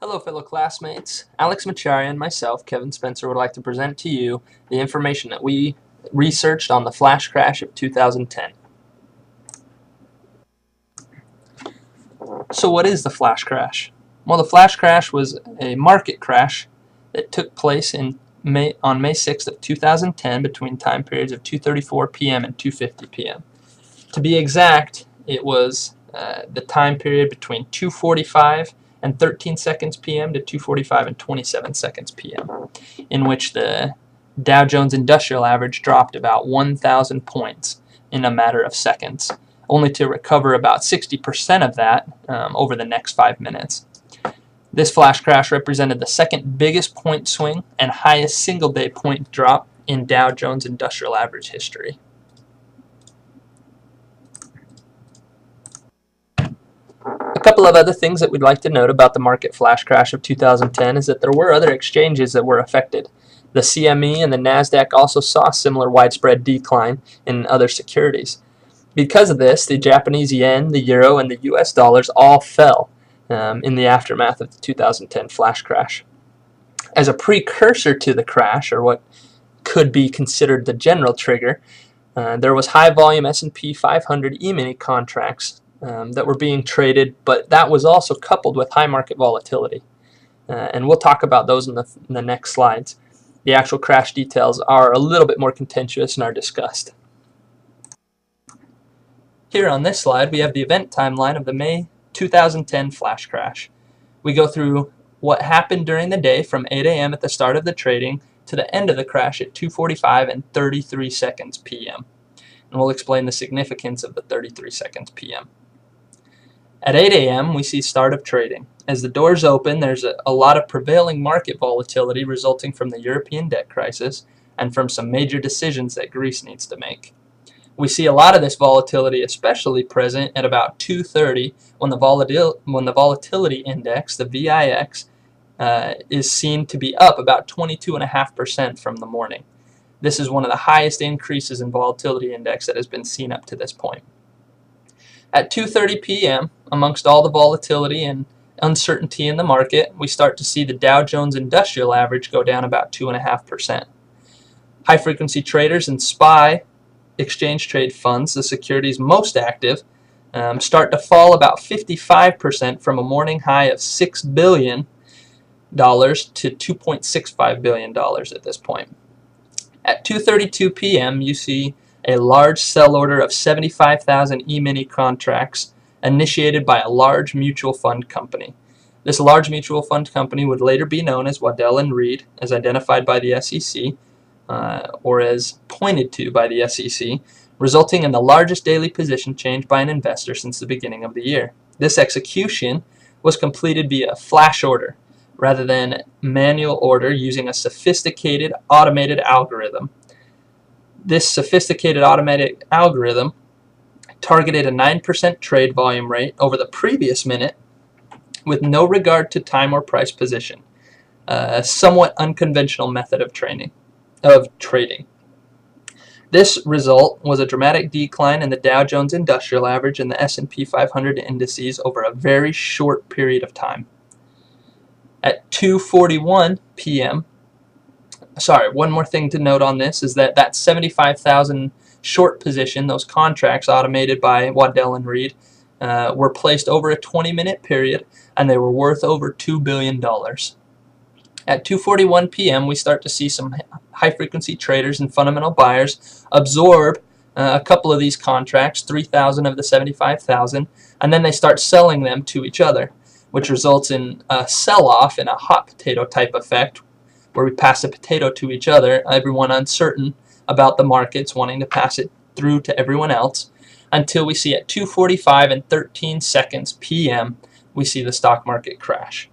Hello fellow classmates. Alex Macharia and myself, Kevin Spencer, would like to present to you the information that we researched on the flash crash of 2010. So what is the flash crash? Well, the flash crash was a market crash that took place on May 6th of 2010 between time periods of 2:34 p.m. and 2:50 p.m. To be exact, it was the time period between 2:45 and 13 seconds p.m. to 2:45 and 27 seconds p.m., in which the Dow Jones Industrial Average dropped about 1,000 points in a matter of seconds, only to recover about 60% of that over the next 5 minutes. This flash crash represented the second biggest point swing and highest single-day point drop in Dow Jones Industrial Average history. A couple of other things that we'd like to note about the market flash crash of 2010 is that there were other exchanges that were affected. The CME and the NASDAQ also saw a similar widespread decline in other securities. Because of this, the Japanese yen, the euro, and the US dollars all fell in the aftermath of the 2010 flash crash. As a precursor to the crash, or what could be considered the general trigger, there was high volume S&P 500 E-mini contracts that were being traded, but that was also coupled with high market volatility. And we'll talk about those in the next slides. The actual crash details are a little bit more contentious and are discussed. Here on this slide, we have the event timeline of the May 2010 flash crash. We go through what happened during the day from 8 a.m. at the start of the trading to the end of the crash at 2:45 and 33 seconds p.m. And we'll explain the significance of the 33 seconds p.m. At 8 a.m., we see start of trading. As the doors open, there's a lot of prevailing market volatility resulting from the European debt crisis and from some major decisions that Greece needs to make. We see a lot of this volatility especially present at about 2:30 when the volatility index, the VIX, is seen to be up about 22.5% from the morning. This is one of the highest increases in volatility index that has been seen up to this point. At 2:30 p.m., amongst all the volatility and uncertainty in the market, we start to see the Dow Jones Industrial Average go down about 2.5%. High-frequency traders and SPY exchange trade funds, the securities most active, start to fall about 55% from a morning high of $6 billion to $2.65 billion at this point. At 2:32 p.m., you see a large sell order of 75,000 E-mini contracts initiated by a large mutual fund company. This large mutual fund company would later be known as Waddell & Reed, as identified by the SEC, or as pointed to by the SEC, resulting in the largest daily position change by an investor since the beginning of the year. This execution was completed via flash order rather than manual order using a sophisticated automated algorithm. This sophisticated automated algorithm targeted a 9% trade volume rate over the previous minute with no regard to time or price position, a somewhat unconventional method of trading. This result was a dramatic decline in the Dow Jones Industrial Average and the S&P 500 indices over a very short period of time. At 2:41 p.m., one more thing to note on this is that 75,000 short position, those contracts automated by Waddell & Reed, were placed over a 20-minute period, and they were worth over $2 billion. At 2:41 p.m., we start to see some high-frequency traders and fundamental buyers absorb a couple of these contracts, 3,000 of the 75,000, and then they start selling them to each other, which results in a sell-off in a hot potato type effect, where we pass a potato to each other, everyone uncertain about the markets, wanting to pass it through to everyone else, until we see at 2:45 and 13 seconds p.m., we see the stock market crash.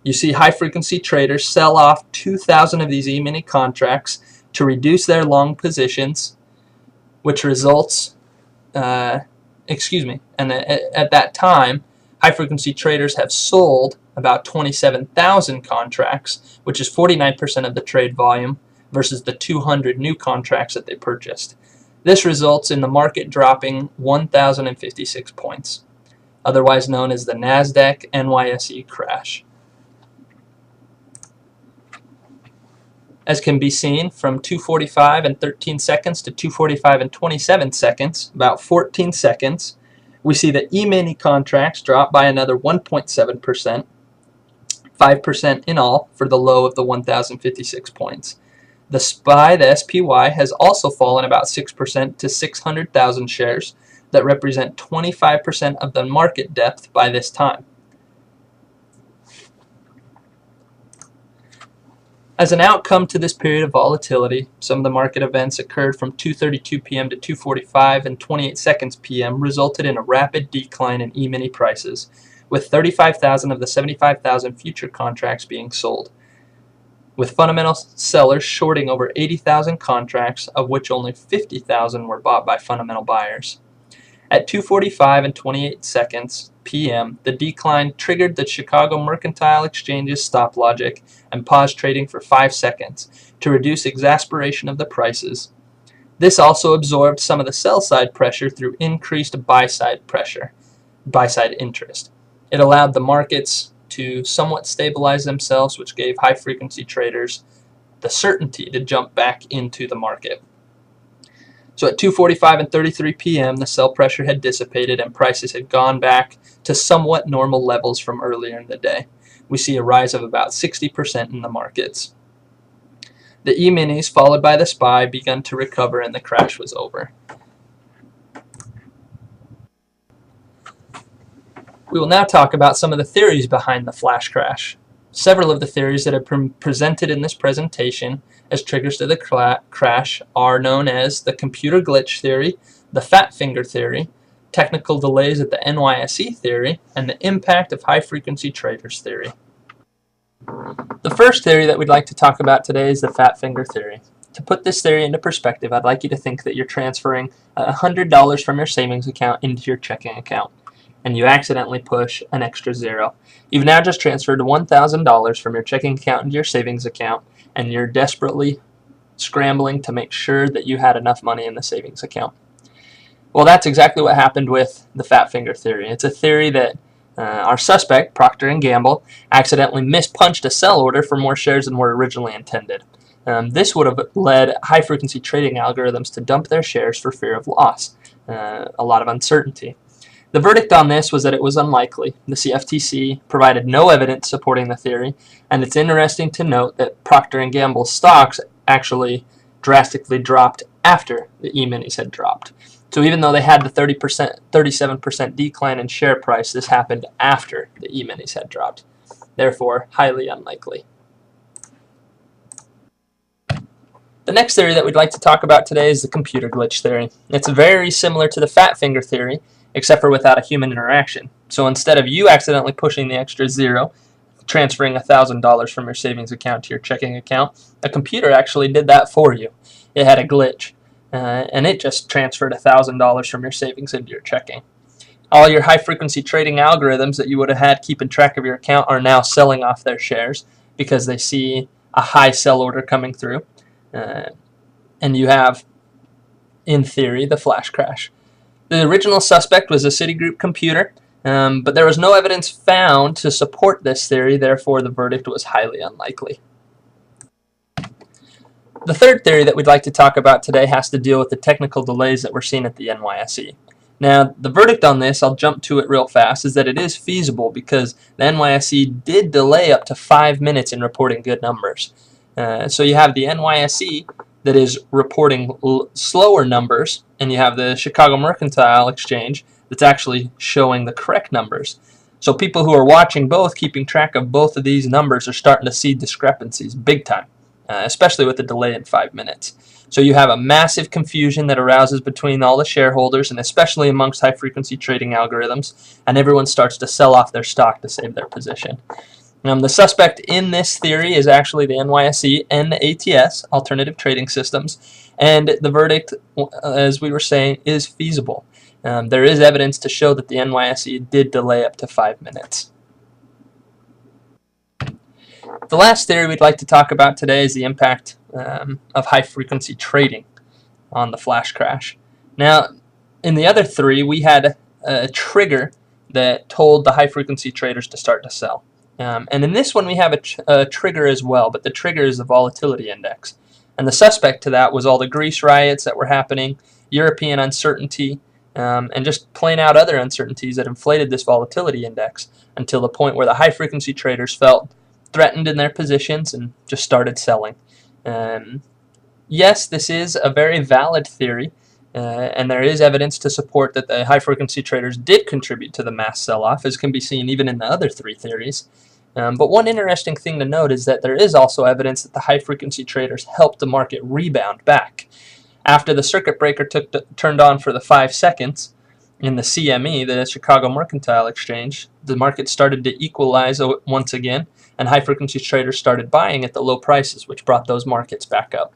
You see high-frequency traders sell off 2,000 of these E-mini contracts to reduce their long positions, which results, and at that time, high-frequency traders have sold about 27,000 contracts, which is 49% of the trade volume versus the 200 new contracts that they purchased. This results in the market dropping 1,056 points. otherwise known as the NASDAQ NYSE crash. As can be seen, from 2:45 and 13 seconds to 2:45 and 27 seconds, about 14 seconds, we see the E-mini contracts drop by another 1.7%, 5% in all for the low of the 1,056 points. The SPY, the SPY, has also fallen about 6% to 600,000 shares that represent 25% of the market depth by this time. As an outcome to this period of volatility, some of the market events occurred from 2:32 p.m. to 2:45 and 28 seconds p.m. resulted in a rapid decline in E-mini prices, with 35,000 of the 75,000 future contracts being sold, with fundamental sellers shorting over 80,000 contracts, of which only 50,000 were bought by fundamental buyers. At 2:45 and 28 seconds p.m., the decline triggered the Chicago Mercantile Exchange's stop logic and paused trading for 5 seconds to reduce exasperation of the prices. This also absorbed some of the sell-side pressure through increased buy-side interest. It allowed the markets to somewhat stabilize themselves, which gave high-frequency traders the certainty to jump back into the market. So at 2:45 and 33 p.m., the sell pressure had dissipated and prices had gone back to somewhat normal levels from earlier in the day. We see a rise of about 60% in the markets. The E-minis, followed by the SPY, began to recover and the crash was over. We will now talk about some of the theories behind the flash crash. Several of the theories that have been presented in this presentation as triggers to the crash are known as the computer glitch theory, the fat finger theory, technical delays at the NYSE theory, and the impact of high-frequency traders theory. The first theory that we'd like to talk about today is the fat finger theory. To put this theory into perspective, I'd like you to think that you're transferring $100 from your savings account into your checking account, and you accidentally push an extra zero. You've now just transferred $1,000 from your checking account into your savings account, and you're desperately scrambling to make sure that you had enough money in the savings account. Well, that's exactly what happened with the fat finger theory. It's a theory that our suspect, Procter & Gamble, accidentally mispunched a sell order for more shares than were originally intended. This would have led high-frequency trading algorithms to dump their shares for fear of loss, a lot of uncertainty. The verdict on this was that it was unlikely. The CFTC provided no evidence supporting the theory, and it's interesting to note that Procter & Gamble's stocks actually drastically dropped after the E-minis had dropped. So even though they had the 37% decline in share price, this happened after the E-minis had dropped. Therefore, highly unlikely. The next theory that we'd like to talk about today is the computer glitch theory. It's very similar to the fat finger theory, except for without a human interaction. So instead of you accidentally pushing the extra zero, transferring $1,000 from your savings account to your checking account, a computer actually did that for you. It had a glitch, and it just transferred $1,000 from your savings into your checking. All your high-frequency trading algorithms that you would have had keeping track of your account are now selling off their shares because they see a high sell order coming through, and you have, in theory, the flash crash. The original suspect was a Citigroup computer, but there was no evidence found to support this theory, therefore the verdict was highly unlikely. The third theory that we'd like to talk about today has to deal with the technical delays that we're seeing at the NYSE. Now, the verdict on this, I'll jump to it real fast, is that it is feasible because the NYSE did delay up to 5 minutes in reporting good numbers. So you have the NYSE that is reporting slower numbers, and you have the Chicago Mercantile Exchange that's actually showing the correct numbers. So people who are watching both, keeping track of both of these numbers, are starting to see discrepancies big time, especially with the delay in 5 minutes. So you have a massive confusion that arouses between all the shareholders, and especially amongst high-frequency trading algorithms, and everyone starts to sell off their stock to save their position. The suspect in this theory is actually the NYSE and the ATS, Alternative Trading Systems, and the verdict, as we were saying, is feasible. There is evidence to show that the NYSE did delay up to 5 minutes. The last theory we'd like to talk about today is the impact of high-frequency trading on the flash crash. Now, in the other three, we had a trigger that told the high-frequency traders to start to sell. And in this one, we have a trigger as well, but the trigger is the volatility index. And the suspect to that was all the Greece riots that were happening, European uncertainty, and just plain out other uncertainties that inflated this volatility index until the point where the high-frequency traders felt threatened in their positions and just started selling. Yes, this is a very valid theory, and there is evidence to support that the high-frequency traders did contribute to the mass sell-off, as can be seen even in the other three theories. But one interesting thing to note is that there is also evidence that the high-frequency traders helped the market rebound back. After the circuit breaker turned on for the 5 seconds in the CME, the Chicago Mercantile Exchange, the market started to equalize once again, and high-frequency traders started buying at the low prices, which brought those markets back up.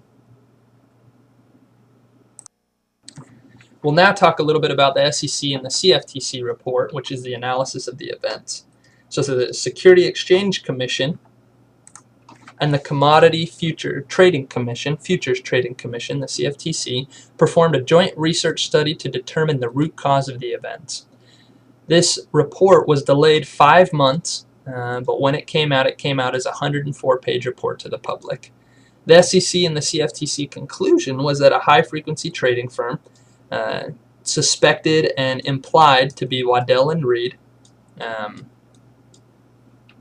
We'll now talk a little bit about the SEC and the CFTC report, which is the analysis of the events. So the Security Exchange Commission and the Commodity Futures Trading Commission, the CFTC, performed a joint research study to determine the root cause of the events. This report was delayed 5 months, but when it came out as a 104-page report to the public. The SEC and the CFTC conclusion was that a high-frequency trading firm suspected and implied to be Waddell & Reed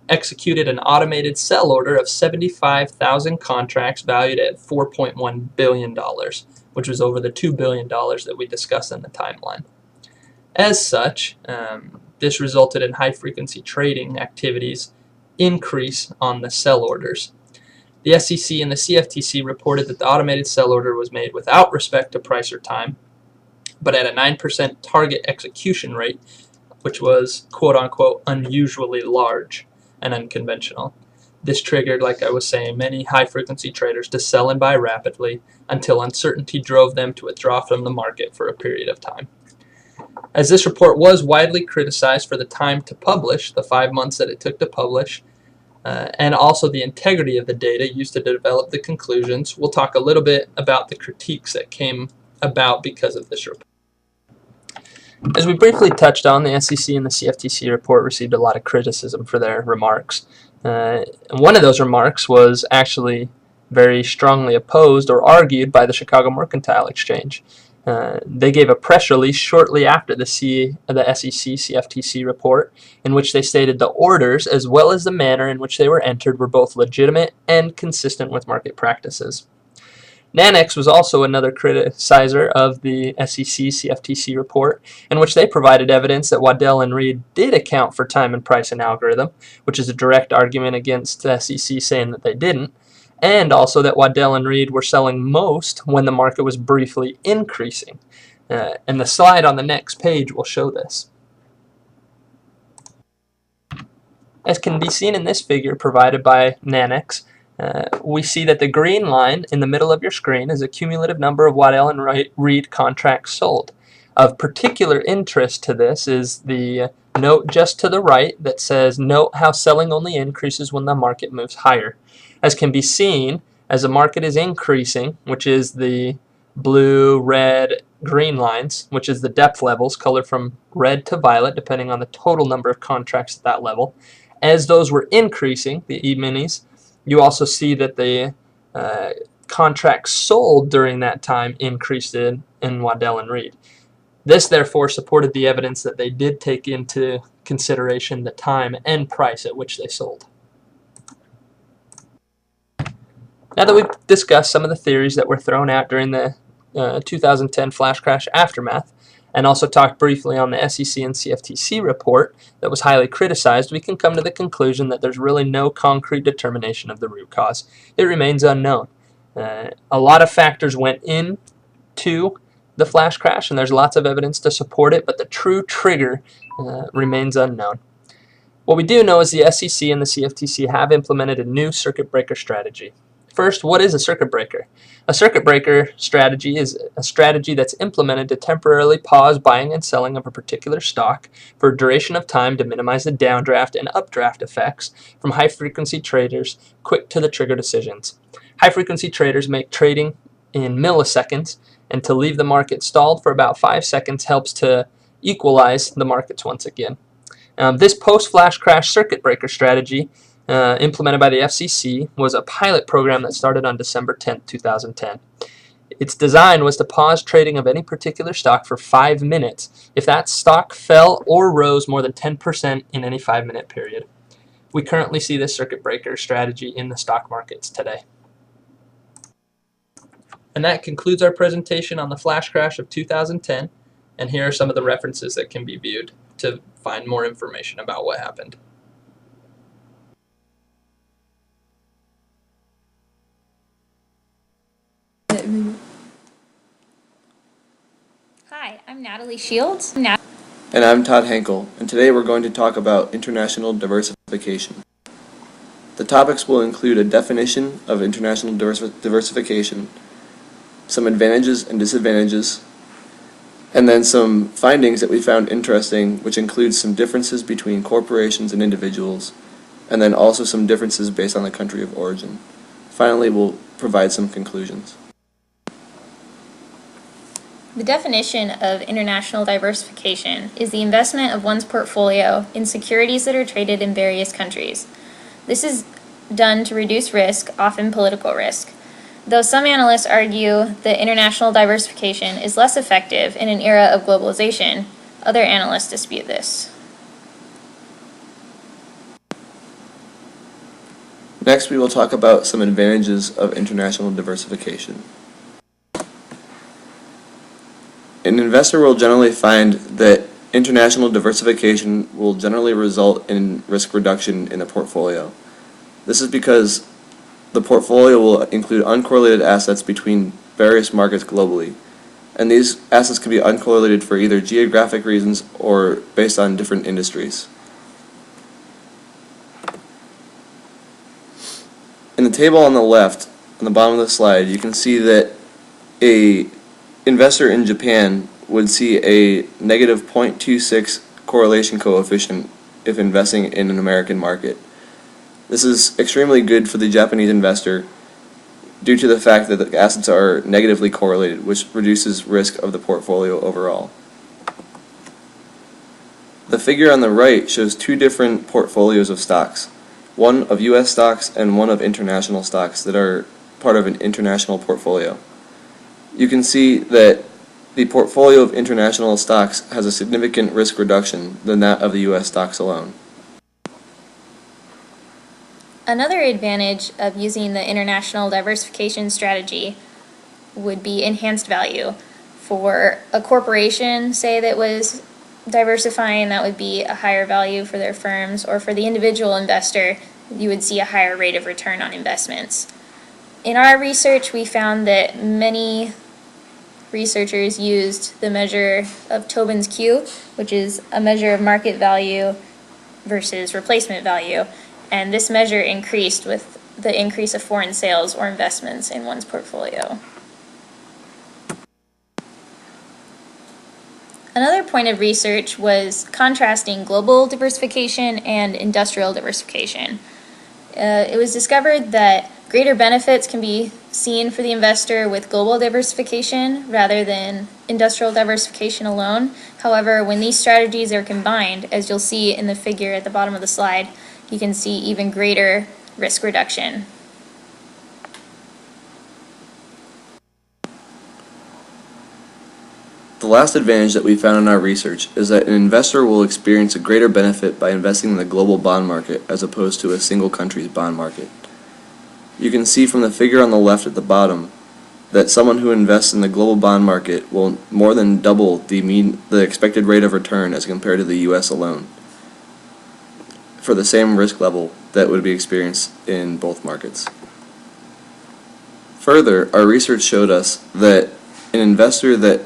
executed an automated sell order of 75,000 contracts valued at $4.1 billion, which was over the $2 billion that we discussed in the timeline. As such, this resulted in high-frequency trading activities increase on the sell orders. The SEC and the CFTC reported that the automated sell order was made without respect to price or time, but at a 9% target execution rate, which was quote-unquote unusually large and unconventional. This triggered, like I was saying, many high-frequency traders to sell and buy rapidly until uncertainty drove them to withdraw from the market for a period of time. As this report was widely criticized for the time to publish, the 5 months that it took to publish, and also the integrity of the data used to develop the conclusions, we'll talk a little bit about the critiques that came about because of this report. As we briefly touched on, the SEC and the CFTC report received a lot of criticism for their remarks. And one of those remarks was actually very strongly opposed or argued by the Chicago Mercantile Exchange. They gave a press release shortly after the SEC-CFTC report in which they stated the orders, as well as the manner in which they were entered, were both legitimate and consistent with market practices. Nanex was also another criticizer of the SEC-CFTC report, in which they provided evidence that Waddell & Reed did account for time and price and algorithm, which is a direct argument against the SEC saying that they didn't, and also that Waddell & Reed were selling most when the market was briefly increasing. And the slide on the next page will show this. As can be seen in this figure provided by Nanex, we see that the green line in the middle of your screen is a cumulative number of Waddell & Reed contracts sold. Of particular interest to this is the note just to the right that says, "Note how selling only increases when the market moves higher." As can be seen, as the market is increasing, which is the blue, red, green lines, which is the depth levels, colored from red to violet, depending on the total number of contracts at that level. As those were increasing, the E-minis, you also see that the contracts sold during that time increased in Waddell & Reed. This, therefore, supported the evidence that they did take into consideration the time and price at which they sold. Now that we've discussed some of the theories that were thrown out during the 2010 flash crash aftermath, and also talked briefly on the SEC and CFTC report that was highly criticized, we can come to the conclusion that there's really no concrete determination of the root cause. It remains unknown. A lot of factors went into the flash crash, and there's lots of evidence to support it, but the true trigger remains unknown. What we do know is the SEC and the CFTC have implemented a new circuit breaker strategy. First, what is a circuit breaker? A circuit breaker strategy is a strategy that's implemented to temporarily pause buying and selling of a particular stock for a duration of time to minimize the downdraft and updraft effects from high-frequency traders' quick-to-the-trigger decisions. High-frequency traders make trading in milliseconds, and to leave the market stalled for about 5 seconds helps to equalize the markets once again. This post-flash crash circuit breaker strategy implemented by the FCC was a pilot program that started on December 10, 2010. Its design was to pause trading of any particular stock for 5 minutes if that stock fell or rose more than 10% in any 5-minute period. We currently see this circuit breaker strategy in the stock markets today. And that concludes our presentation on the flash crash of 2010, and here are some of the references that can be viewed to find more information about what happened. Hi, I'm Natalie Shields. And I'm Todd Henkel, and today we're going to talk about international diversification. The topics will include a definition of international diversification, some advantages and disadvantages, and then some findings that we found interesting, which includes some differences between corporations and individuals, and then also some differences based on the country of origin. Finally, we'll provide some conclusions. The definition of international diversification is the investment of one's portfolio in securities that are traded in various countries. This is done to reduce risk, often political risk. Though some analysts argue that international diversification is less effective in an era of globalization, other analysts dispute this. Next, we will talk about some advantages of international diversification. An investor will generally find that international diversification will generally result in risk reduction in the portfolio. This is because the portfolio will include uncorrelated assets between various markets globally, and these assets can be uncorrelated for either geographic reasons or based on different industries. In the table on the left, on the bottom of the slide, you can see that an investor in Japan would see a negative 0.26 correlation coefficient if investing in an American market. This is extremely good for the Japanese investor due to the fact that the assets are negatively correlated, which reduces risk of the portfolio overall. The figure on the right shows two different portfolios of stocks, one of U.S. stocks and one of international stocks that are part of an international portfolio. You can see that the portfolio of international stocks has a significant risk reduction than that of the U.S. stocks alone. Another advantage of using the international diversification strategy would be enhanced value. For a corporation, say, that was diversifying, that would be a higher value for their firms, or for the individual investor, you would see a higher rate of return on investments. In our research, we found that many researchers used the measure of Tobin's Q, which is a measure of market value versus replacement value, and this measure increased with the increase of foreign sales or investments in one's portfolio. Another point of research was contrasting global diversification and industrial diversification. It was discovered that greater benefits can be seen for the investor with global diversification rather than industrial diversification alone. However, when these strategies are combined, as you'll see in the figure at the bottom of the slide, you can see even greater risk reduction. The last advantage that we found in our research is that an investor will experience a greater benefit by investing in the global bond market as opposed to a single country's bond market. You can see from the figure on the left at the bottom that someone who invests in the global bond market will more than double the expected rate of return as compared to the U.S. alone for the same risk level that would be experienced in both markets. Further, our research showed us that an investor that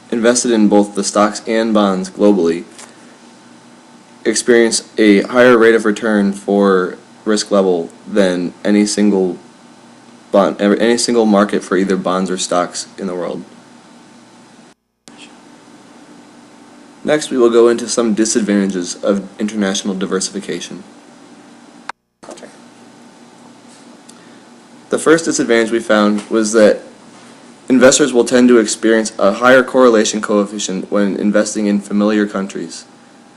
invested in both the stocks and bonds globally experienced a higher rate of return for risk level than any single market for either bonds or stocks in the world. Next, we will go into some disadvantages of international diversification. The first disadvantage we found was that investors will tend to experience a higher correlation coefficient when investing in familiar countries.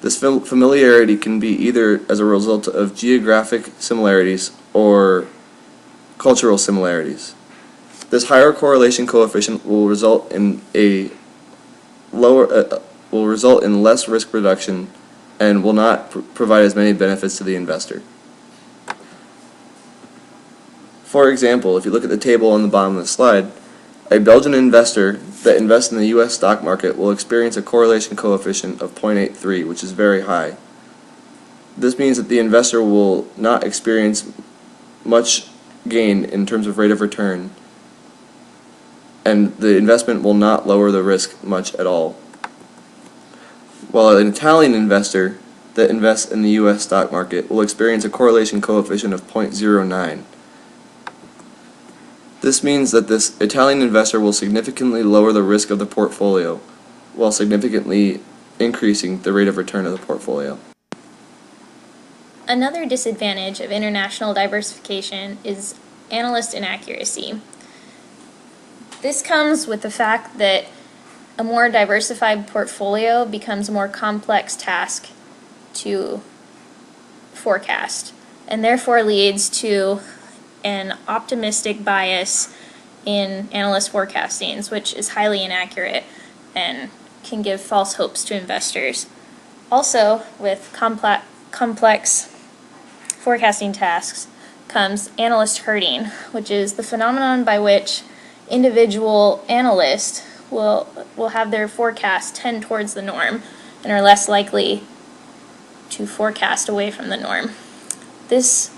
This familiarity can be either as a result of geographic similarities or cultural similarities. This higher correlation coefficient will result in less risk reduction and will not provide as many benefits to the investor. For example, if you look at the table on the bottom of the slide, a Belgian investor that invests in the U.S. stock market will experience a correlation coefficient of 0.83, which is very high. This means that the investor will not experience much gain in terms of rate of return, and the investment will not lower the risk much at all. While an Italian investor that invests in the U.S. stock market will experience a correlation coefficient of 0.09. This means that this Italian investor will significantly lower the risk of the portfolio, while significantly increasing the rate of return of the portfolio. Another disadvantage of international diversification is analyst inaccuracy. This comes with the fact that a more diversified portfolio becomes a more complex task to forecast, and therefore leads to an optimistic bias in analyst forecastings, which is highly inaccurate and can give false hopes to investors. Also, with complex forecasting tasks comes analyst herding, which is the phenomenon by which individual analysts will have their forecast tend towards the norm and are less likely to forecast away from the norm. This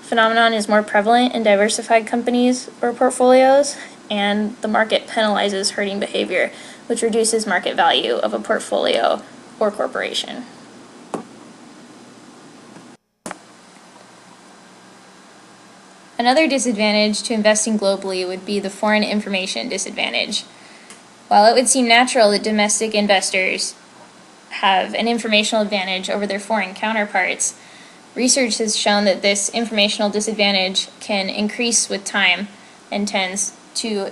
phenomenon is more prevalent in diversified companies or portfolios, and the market penalizes herding behavior, which reduces market value of a portfolio or corporation. Another disadvantage to investing globally would be the foreign information disadvantage. While it would seem natural that domestic investors have an informational advantage over their foreign counterparts, research has shown that this informational disadvantage can increase with time and tends to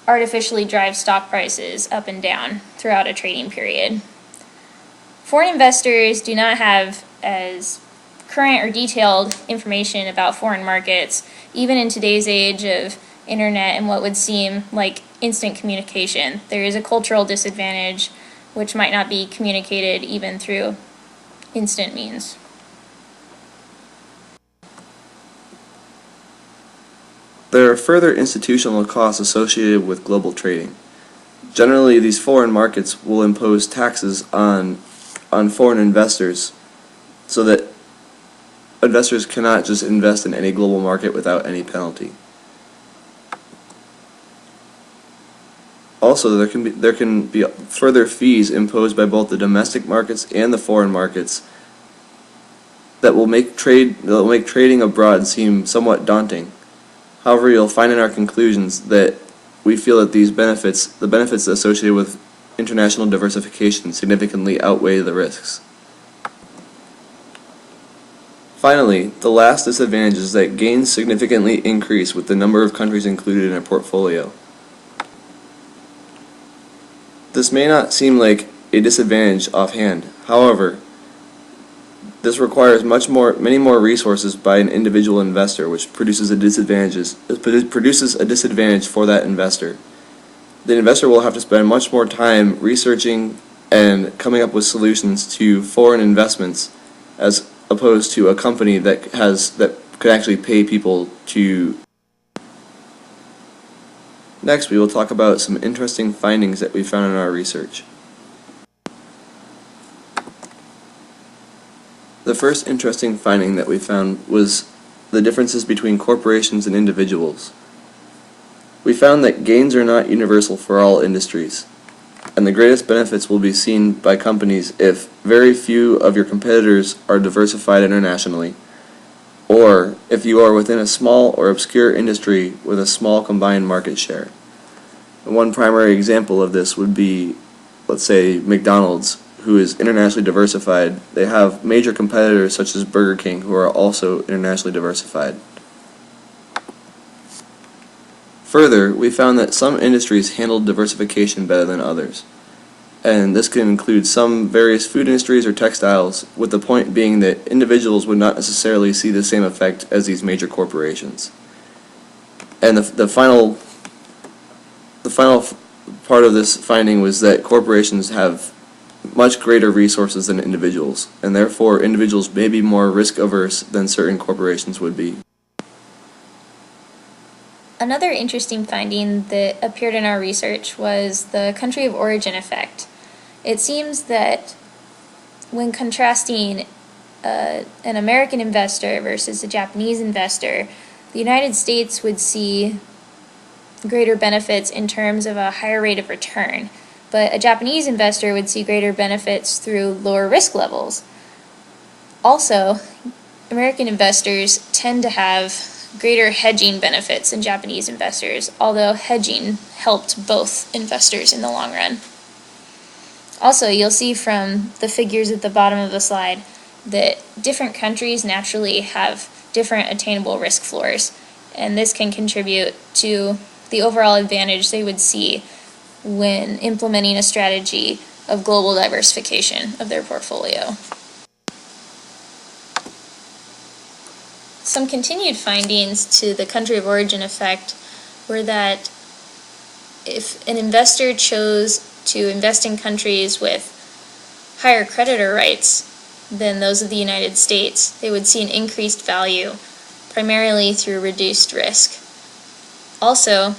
artificially drive stock prices up and down throughout a trading period. Foreign investors do not have as current or detailed information about foreign markets, even in today's age of internet and what would seem like instant communication. There is a cultural disadvantage which might not be communicated even through instant means. There are further institutional costs associated with global trading. Generally, these foreign markets will impose taxes on foreign investors so that investors cannot just invest in any global market without any penalty. Also, there can be further fees imposed by both the domestic markets and the foreign markets that will make trading abroad seem somewhat daunting. However, you'll find in our conclusions that we feel that the benefits associated with international diversification significantly outweigh the risks. Finally, the last disadvantage is that gains significantly increase with the number of countries included in a portfolio. This may not seem like a disadvantage offhand. However, this requires many more resources by an individual investor, which produces a disadvantage for that investor. The investor will have to spend much more time researching and coming up with solutions to foreign investments, as opposed to a company that could actually pay people to. Next, we will talk about some interesting findings that we found in our research. The first interesting finding that we found was the differences between corporations and individuals. We found that gains are not universal for all industries, and the greatest benefits will be seen by companies if very few of your competitors are diversified internationally, or if you are within a small or obscure industry with a small combined market share. And one primary example of this would be, let's say, McDonald's, who is internationally diversified. They have major competitors such as Burger King, who are also internationally diversified. Further, we found that some industries handled diversification better than others, and this can include some various food industries or textiles, with the point being that individuals would not necessarily see the same effect as these major corporations. And the final part of this finding was that corporations have much greater resources than individuals, and therefore individuals may be more risk averse than certain corporations would be. Another interesting finding that appeared in our research was the country of origin effect. It seems that when contrasting an American investor versus a Japanese investor, the United States would see greater benefits in terms of a higher rate of return, but a Japanese investor would see greater benefits through lower risk levels. Also, American investors tend to have greater hedging benefits than Japanese investors, although hedging helped both investors in the long run. Also, you'll see from the figures at the bottom of the slide that different countries naturally have different attainable risk floors, and this can contribute to the overall advantage they would see when implementing a strategy of global diversification of their portfolio. Some continued findings to the country of origin effect were that if an investor chose to invest in countries with higher creditor rights than those of the United States, they would see an increased value, primarily through reduced risk. Also,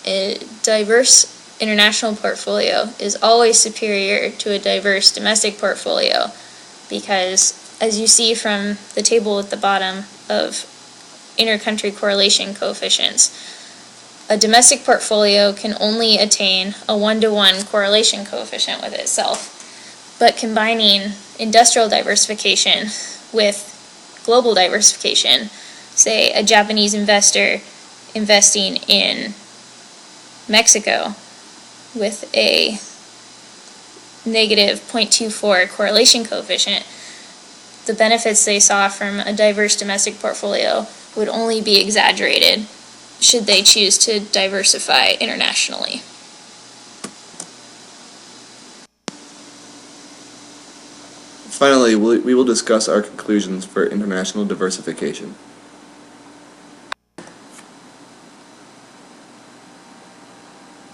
a diverse international portfolio is always superior to a diverse domestic portfolio because, as you see from the table at the bottom of inter-country correlation coefficients, a domestic portfolio can only attain a 1-to-1 correlation coefficient with itself, but combining industrial diversification with global diversification, say a Japanese investor investing in Mexico with a negative 0.24 correlation coefficient, the benefits they saw from a diverse domestic portfolio would only be exaggerated should they choose to diversify internationally. Finally, we will discuss our conclusions for international diversification.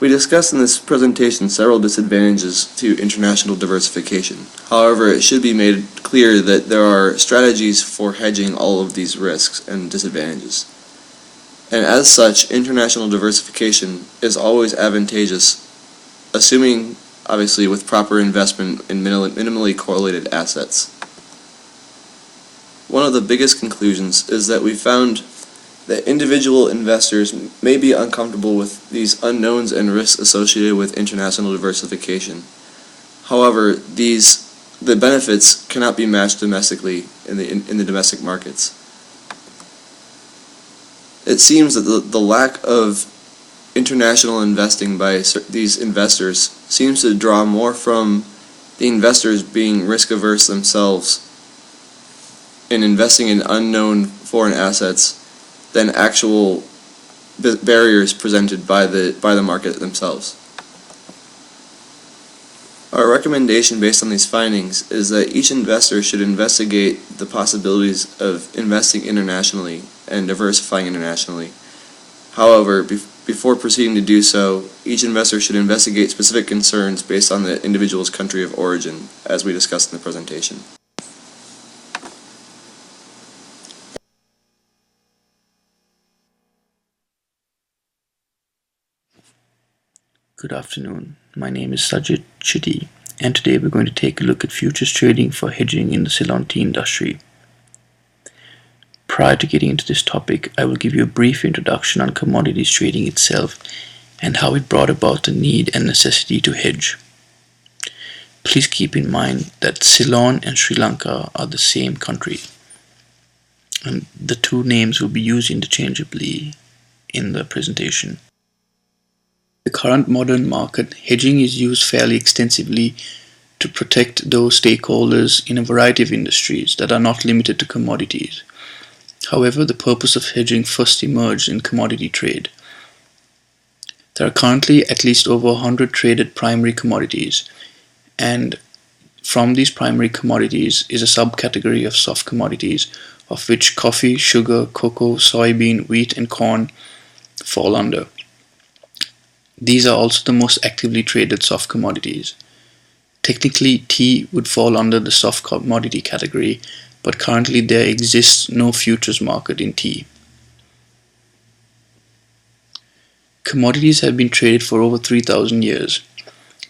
We discussed in this presentation several disadvantages to international diversification. However, it should be made clear that there are strategies for hedging all of these risks and disadvantages. And as such, international diversification is always advantageous, assuming, obviously, with proper investment in minimally correlated assets. One of the biggest conclusions is that we found that individual investors may be uncomfortable with these unknowns and risks associated with international diversification. However, the benefits cannot be matched domestically in the domestic markets. It seems that the lack of international investing by these investors seems to draw more from the investors being risk averse themselves in investing in unknown foreign assets than actual barriers presented by the market themselves. Our recommendation based on these findings is that each investor should investigate the possibilities of investing internationally and diversifying internationally. However, before proceeding to do so, each investor should investigate specific concerns based on the individual's country of origin, as we discussed in the presentation. Good afternoon, my name is Sajid Chitty, and today we're going to take a look at futures trading for hedging in the Ceylon tea industry. Prior to getting into this topic, I will give you a brief introduction on commodities trading itself and how it brought about the need and necessity to hedge. Please keep in mind that Ceylon and Sri Lanka are the same country, and the two names will be used interchangeably in the presentation. In the current modern market, hedging is used fairly extensively to protect those stakeholders in a variety of industries that are not limited to commodities. However, the purpose of hedging first emerged in commodity trade. There are currently at least over 100 traded primary commodities, and from these primary commodities is a subcategory of soft commodities, of which coffee, sugar, cocoa, soybean, wheat, and corn fall under. These are also the most actively traded soft commodities. Technically, tea would fall under the soft commodity category, but currently there exists no futures market in tea. Commodities have been traded for over 3,000 years.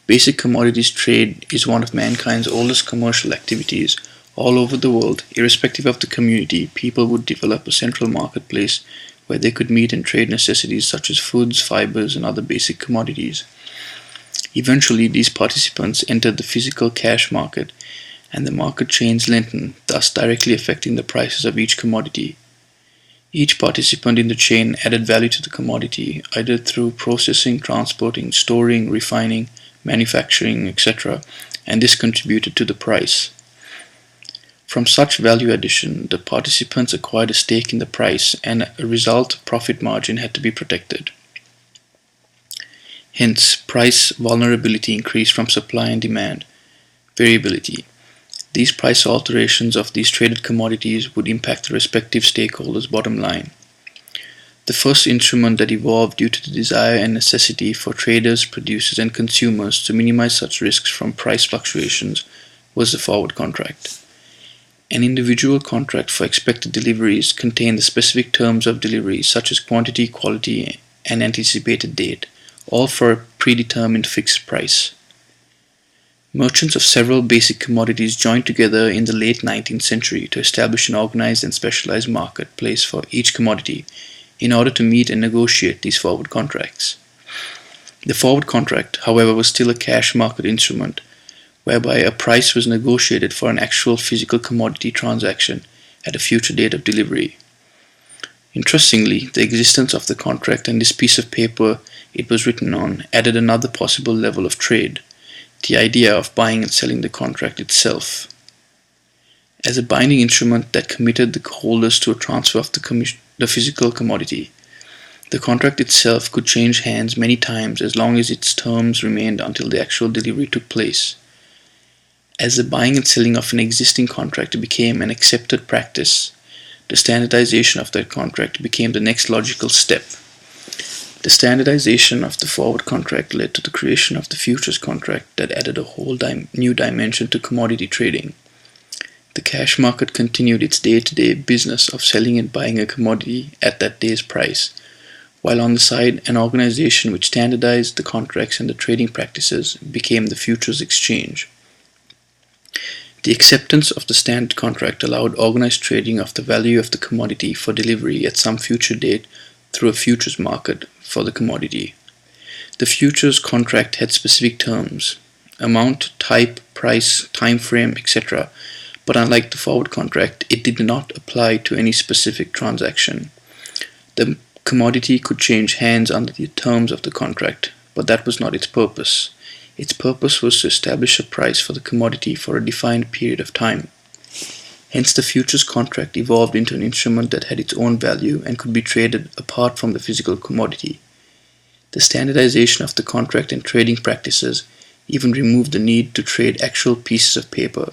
Basic commodities trade is one of mankind's oldest commercial activities. All over the world, irrespective of the community, people would develop a central marketplace where they could meet and trade necessities such as foods, fibers, and other basic commodities. Eventually, these participants entered the physical cash market, and the market chains lengthened, thus directly affecting the prices of each commodity. Each participant in the chain added value to the commodity, either through processing, transporting, storing, refining, manufacturing, etc., and this contributed to the price. From such value addition, the participants acquired a stake in the price, and as a result, profit margin had to be protected. Hence, price vulnerability increased from supply and demand variability. These price alterations of these traded commodities would impact the respective stakeholders' bottom line. The first instrument that evolved due to the desire and necessity for traders, producers, and consumers to minimize such risks from price fluctuations was the forward contract. An individual contract for expected deliveries contained the specific terms of delivery such as quantity, quality, and anticipated date, all for a predetermined fixed price. Merchants of several basic commodities joined together in the late 19th century to establish an organized and specialized marketplace for each commodity in order to meet and negotiate these forward contracts. The forward contract, however, was still a cash market instrument, whereby a price was negotiated for an actual physical commodity transaction at a future date of delivery. Interestingly, the existence of the contract and this piece of paper it was written on added another possible level of trade, the idea of buying and selling the contract itself. As a binding instrument that committed the holders to a transfer of the physical commodity, the contract itself could change hands many times as long as its terms remained until the actual delivery took place. As the buying and selling of an existing contract became an accepted practice, the standardization of that contract became the next logical step. The standardization of the forward contract led to the creation of the futures contract that added a whole new dimension to commodity trading. The cash market continued its day-to-day business of selling and buying a commodity at that day's price, while on the side, an organization which standardized the contracts and the trading practices became the futures exchange. The acceptance of the standard contract allowed organized trading of the value of the commodity for delivery at some future date through a futures market for the commodity. The futures contract had specific terms, amount, type, price, time frame, etc., but unlike the forward contract, it did not apply to any specific transaction. The commodity could change hands under the terms of the contract, but that was not its purpose. Its purpose was to establish a price for the commodity for a defined period of time. Hence, the futures contract evolved into an instrument that had its own value and could be traded apart from the physical commodity. The standardization of the contract and trading practices even removed the need to trade actual pieces of paper.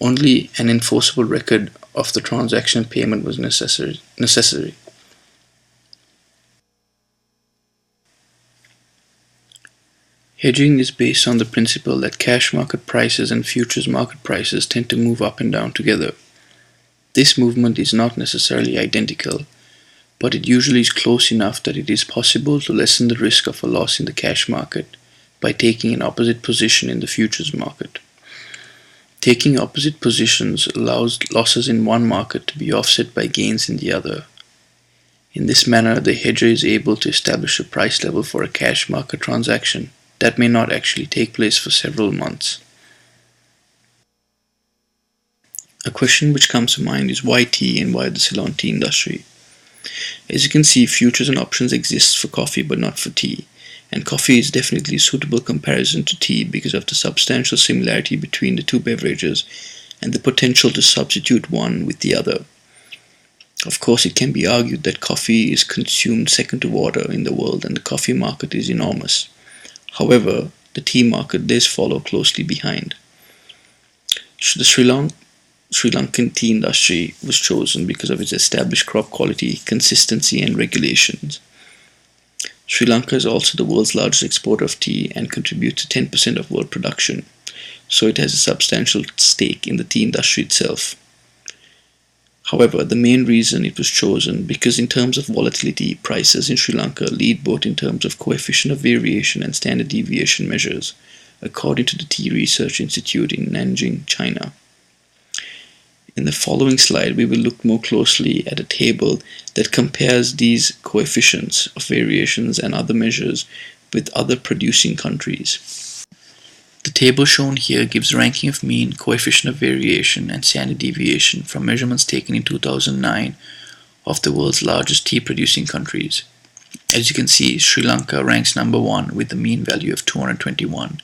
Only an enforceable record of the transaction payment was necessary. Hedging is based on the principle that cash market prices and futures market prices tend to move up and down together. This movement is not necessarily identical, but it usually is close enough that it is possible to lessen the risk of a loss in the cash market by taking an opposite position in the futures market. Taking opposite positions allows losses in one market to be offset by gains in the other. In this manner, the hedger is able to establish a price level for a cash market transaction that may not actually take place for several months. A question which comes to mind is why tea and why the Ceylon tea industry? As you can see, futures and options exist for coffee but not for tea, and coffee is definitely a suitable comparison to tea because of the substantial similarity between the two beverages and the potential to substitute one with the other. Of course, it can be argued that coffee is consumed second to water in the world and the coffee market is enormous. However, the tea market does follow closely behind. The Sri Lankan tea industry was chosen because of its established crop quality, consistency, and regulations. Sri Lanka is also the world's largest exporter of tea and contributes to 10% of world production, so it has a substantial stake in the tea industry itself. However, the main reason it was chosen because in terms of volatility, prices in Sri Lanka lead both in terms of coefficient of variation and standard deviation measures, according to the Tea Research Institute in Nanjing, China. In the following slide, we will look more closely at a table that compares these coefficients of variations and other measures with other producing countries. The table shown here gives ranking of mean, coefficient of variation, and standard deviation from measurements taken in 2009 of the world's largest tea producing countries. As you can see, Sri Lanka ranks number 1 with the mean value of 221,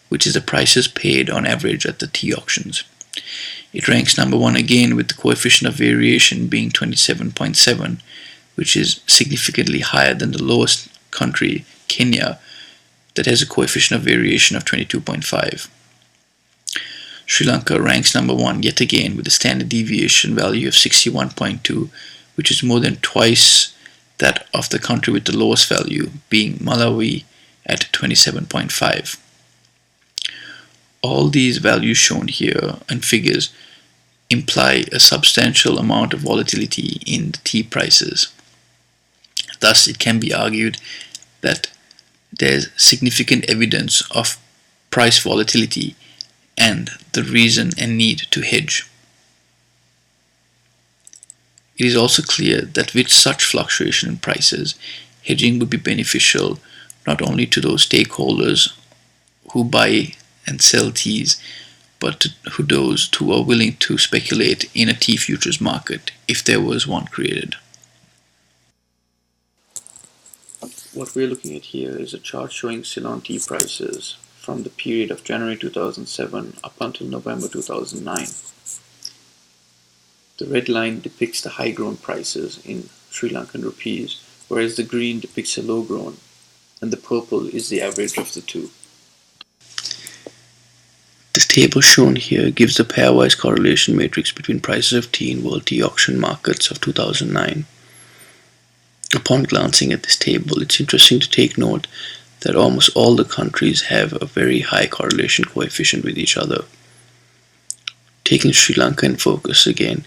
which is the prices paid on average at the tea auctions. It ranks number 1 again with the coefficient of variation being 27.7, which is significantly higher than the lowest country, Kenya, that has a coefficient of variation of 22.5. Sri Lanka ranks number 1 yet again with a standard deviation value of 61.2, which is more than twice that of the country with the lowest value, being Malawi at 27.5. All these values shown here and figures imply a substantial amount of volatility in the tea prices. Thus, it can be argued that there's significant evidence of price volatility and the reason and need to hedge. It is also clear that with such fluctuation in prices, hedging would be beneficial not only to those stakeholders who buy and sell teas, but to those who are willing to speculate in a tea futures market if there was one created. What we're looking at here is a chart showing Ceylon tea prices from the period of January 2007 up until November 2009. The red line depicts the high-grown prices in Sri Lankan rupees, whereas the green depicts the low-grown, and the purple is the average of the two. This table shown here gives the pairwise correlation matrix between prices of tea in world tea auction markets of 2009. Upon glancing at this table, it's interesting to take note that almost all the countries have a very high correlation coefficient with each other. Taking Sri Lanka in focus again,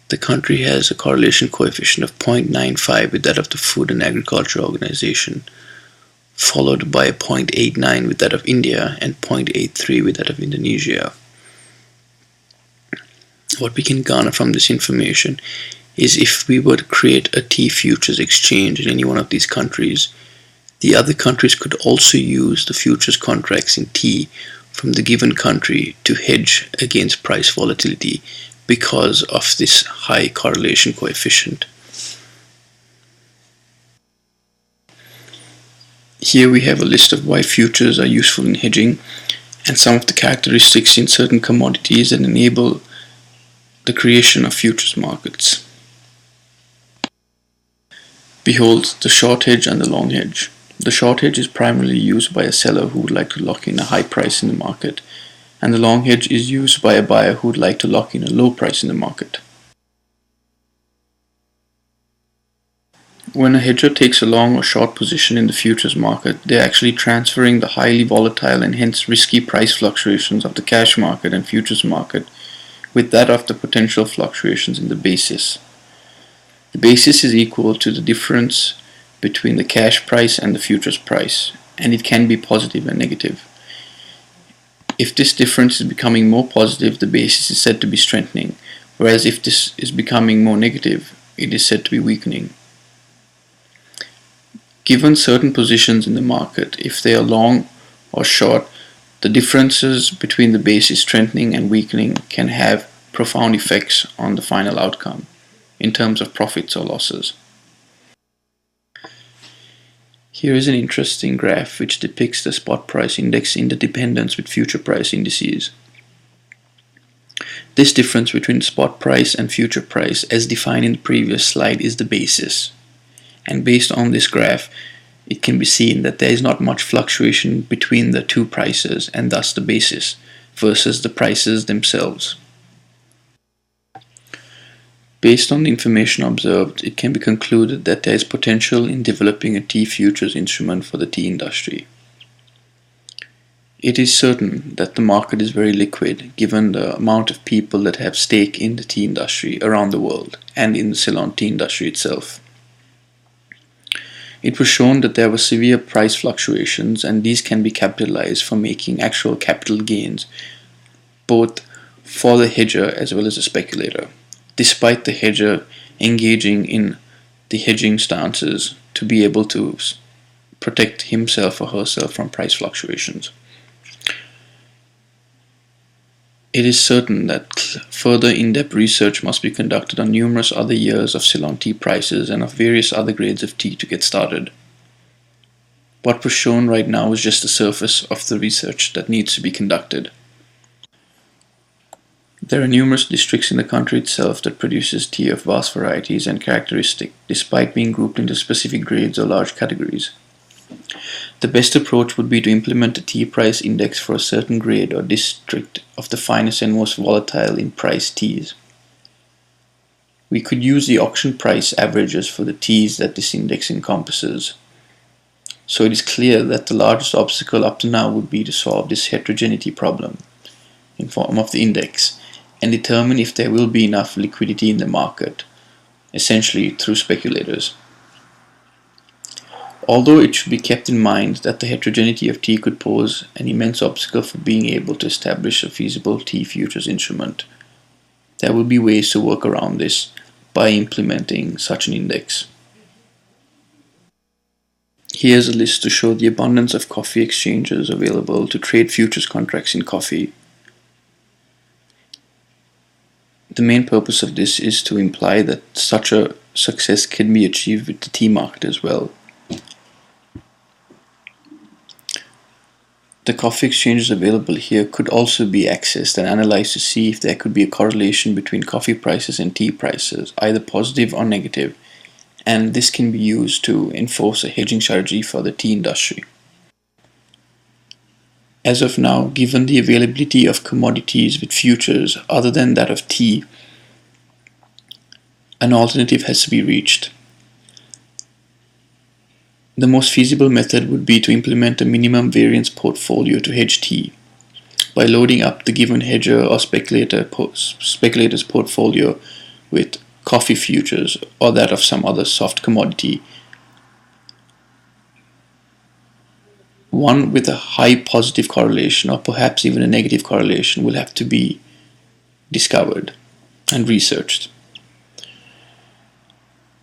the country has a correlation coefficient of 0.95 with that of the Food and Agriculture Organization, followed by 0.89 with that of India and 0.83 with that of Indonesia. What we can garner from this information is if we were to create a tea futures exchange in any one of these countries, the other countries could also use the futures contracts in tea from the given country to hedge against price volatility because of this high correlation coefficient. Here we have a list of why futures are useful in hedging and some of the characteristics in certain commodities that enable the creation of futures markets. Behold the short hedge and the long hedge. The short hedge is primarily used by a seller who would like to lock in a high price in the market, and the long hedge is used by a buyer who would like to lock in a low price in the market. When a hedger takes a long or short position in the futures market, they are actually transferring the highly volatile and hence risky price fluctuations of the cash market and futures market with that of the potential fluctuations in the basis. The basis is equal to the difference between the cash price and the futures price, and it can be positive and negative. If this difference is becoming more positive, the basis is said to be strengthening, whereas if this is becoming more negative, it is said to be weakening. Given certain positions in the market, if they are long or short, the differences between the basis strengthening and weakening can have profound effects on the final outcome in terms of profits or losses. Here is an interesting graph which depicts the spot price index interdependence with future price indices. This difference between spot price and future price, as defined in the previous slide, is the basis. And based on this graph, it can be seen that there is not much fluctuation between the two prices, and thus the basis, versus the prices themselves. Based on the information observed, it can be concluded that there is potential in developing a tea futures instrument for the tea industry. It is certain that the market is very liquid given the amount of people that have stake in the tea industry around the world and in the Ceylon tea industry itself. It was shown that there were severe price fluctuations, and these can be capitalized for making actual capital gains, both for the hedger as well as the speculator, despite the hedger engaging in the hedging stances to be able to protect himself or herself from price fluctuations. It is certain that further in-depth research must be conducted on numerous other years of Ceylon tea prices and of various other grades of tea to get started. What was shown right now is just the surface of the research that needs to be conducted. There are numerous districts in the country itself that produces tea of vast varieties and characteristics, despite being grouped into specific grades or large categories. The best approach would be to implement a tea price index for a certain grade or district of the finest and most volatile in price teas. We could use the auction price averages for the teas that this index encompasses. So it is clear that the largest obstacle up to now would be to solve this heterogeneity problem in form of the index and determine if there will be enough liquidity in the market, essentially through speculators. Although it should be kept in mind that the heterogeneity of tea could pose an immense obstacle for being able to establish a feasible tea futures instrument, there will be ways to work around this by implementing such an index. Here's a list to show the abundance of coffee exchanges available to trade futures contracts in coffee. The main purpose of this is to imply that such a success can be achieved with the tea market as well. The coffee exchanges available here could also be accessed and analyzed to see if there could be a correlation between coffee prices and tea prices, either positive or negative, and this can be used to enforce a hedging strategy for the tea industry. As of now, given the availability of commodities with futures other than that of tea, an alternative has to be reached. The most feasible method would be to implement a minimum variance portfolio to hedge tea. By loading up the given hedger or speculator's portfolio with coffee futures or that of some other soft commodity, one with a high positive correlation or perhaps even a negative correlation will have to be discovered and researched.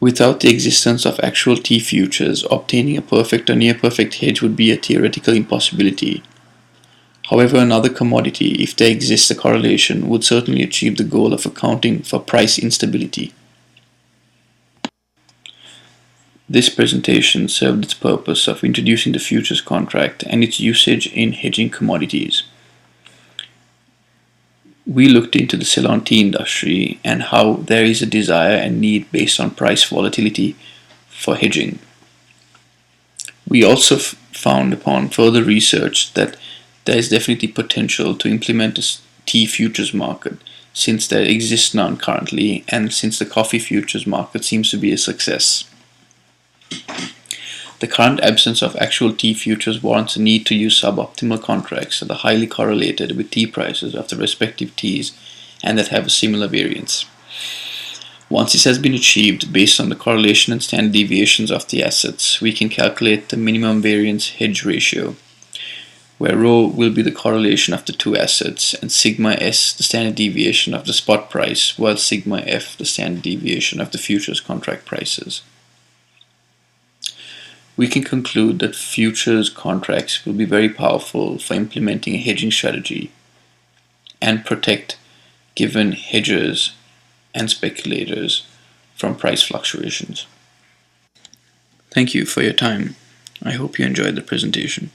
Without the existence of actual tea futures, obtaining a perfect or near-perfect hedge would be a theoretical impossibility. However, another commodity, if there exists a correlation, would certainly achieve the goal of accounting for price instability. This presentation served its purpose of introducing the futures contract and its usage in hedging commodities. We looked into the Ceylon tea industry and how there is a desire and need based on price volatility for hedging. We also found upon further research that there is definitely potential to implement a tea futures market, since there exists none currently and since the coffee futures market seems to be a success. The current absence of actual tea futures warrants a need to use suboptimal contracts that are highly correlated with tea prices of the respective teas and that have a similar variance. Once this has been achieved based on the correlation and standard deviations of the assets, we can calculate the minimum variance hedge ratio, where ρ will be the correlation of the two assets and sigma s the standard deviation of the spot price, while sigma f the standard deviation of the futures contract prices. We can conclude that futures contracts will be very powerful for implementing a hedging strategy and protect given hedgers and speculators from price fluctuations. Thank you for your time. I hope you enjoyed the presentation.